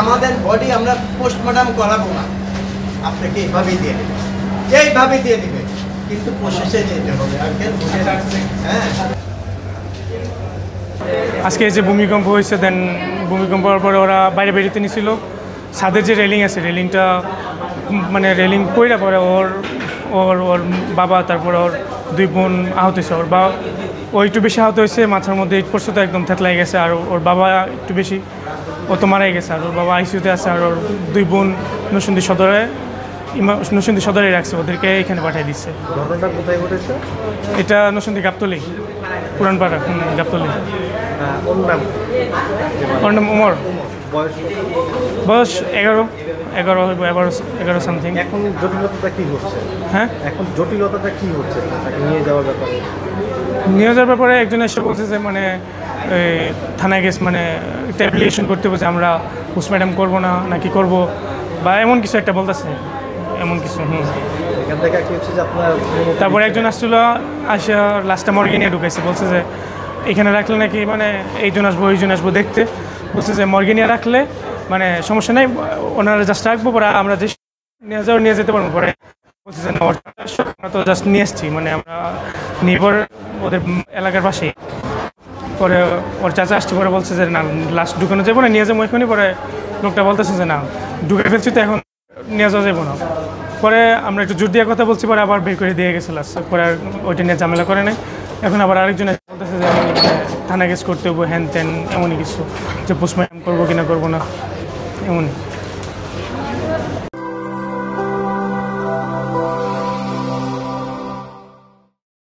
আমাদের বডি আমরা পোস্টমর্টম করাবো না, আপনাকে এইভাবেই দিয়ে দেবে, এইভাবে দিয়ে দিবে, কিন্তু প্রসেসে যেতে হবে। হ্যাঁ, আজকে যে ভূমিকম্প হয়েছে, দেন ভূমিকম্প হওয়ার পরে ওরা বাইরে বেরোতে নিয়েছিল। ছাদের যে রেলিং আছে, রেলিংটা মানে রেলিং পড়ে পরে ওর ওর ওর বাবা, তারপরে ওর দুই বোন আহত হয়েছে। ওর বাবা ও একটু বেশি আহত হয়েছে, মাথার মধ্যে ইট পড়ছে, তো একদম থেতলাই গেছে। আর ওর বাবা একটু বেশি, ও তো মারাই গেছে। আর ওর বাবা আইসিউতে আছে। আর ওর দুই বোন নরসিংদী সদরে রাখছে, ওদেরকে এখানে পাঠিয়ে দিচ্ছে। ঘটনাটা কোথায় ঘটেছে? এটা নরসিংদী গাবতলী, পুরানপাড়া গাবতলী। ওর নাম উমর, বয়স 11 সামথিং। এখন জটিলতাটা কি হচ্ছে? হ্যাঁ, এখন জটিলতাটা কি হচ্ছে তাকে নিয়ে যাওয়ার ব্যাপারে? নিয়ে যাওয়ার ব্যাপারে একজন এসে বলছে যে মানে থানায় গেছে, মানে একটা অ্যাপ্লিকেশন করতে বলছে, আমরা পোস্টমর্টম করবো না নাকি করব, বা এমন কিছু একটা বলতেছে, এমন কিছু। এখান থেকে কি হচ্ছে যে আপনার তারপরে একজন আসছিল, আসা লাস্টটা মর্গে নিয়ে ঢুকাইছে। বলছে যে এখানে রাখলে নাকি মানে এইজন আসবো দেখতে। বলছে যে মর্গে নিয়ে রাখলে মানে সমস্যা নেই, ওনারা জাস্ট রাখবো, পরে আমরা যে নিয়ে যেতে পারবো। পরে বলছে যে আমরা তো জাস্ট নিয়ে এসছি, মানে আমরা নিয়ে পরে ওদের এলাকার পাশেই। পরে ওর চাচা আসছে, পরে বলছে যে না, লাস্ট ঢুকানো যাবো না, নিয়ে যাবো এখনই। পরে লোকটা বলতেছে যে না, ঢুকে ফেলছি তো এখন নিয়ে যাওয়া যাবো না। পরে আমরা একটু জোর দিয়ে কথা বলছি, পরে আবার বের করে দিয়ে গেছে লাস্ট। পরে আর ওইটা নিয়ে ঝামেলা করে নাই। এখন আবার আরেকজন বলতেছে যে থানা কেস করতে হবো, হ্যান ত্যান এমনই কিছু, যে পোস্টমর্টম করবো কিনা করবো না, এমনই।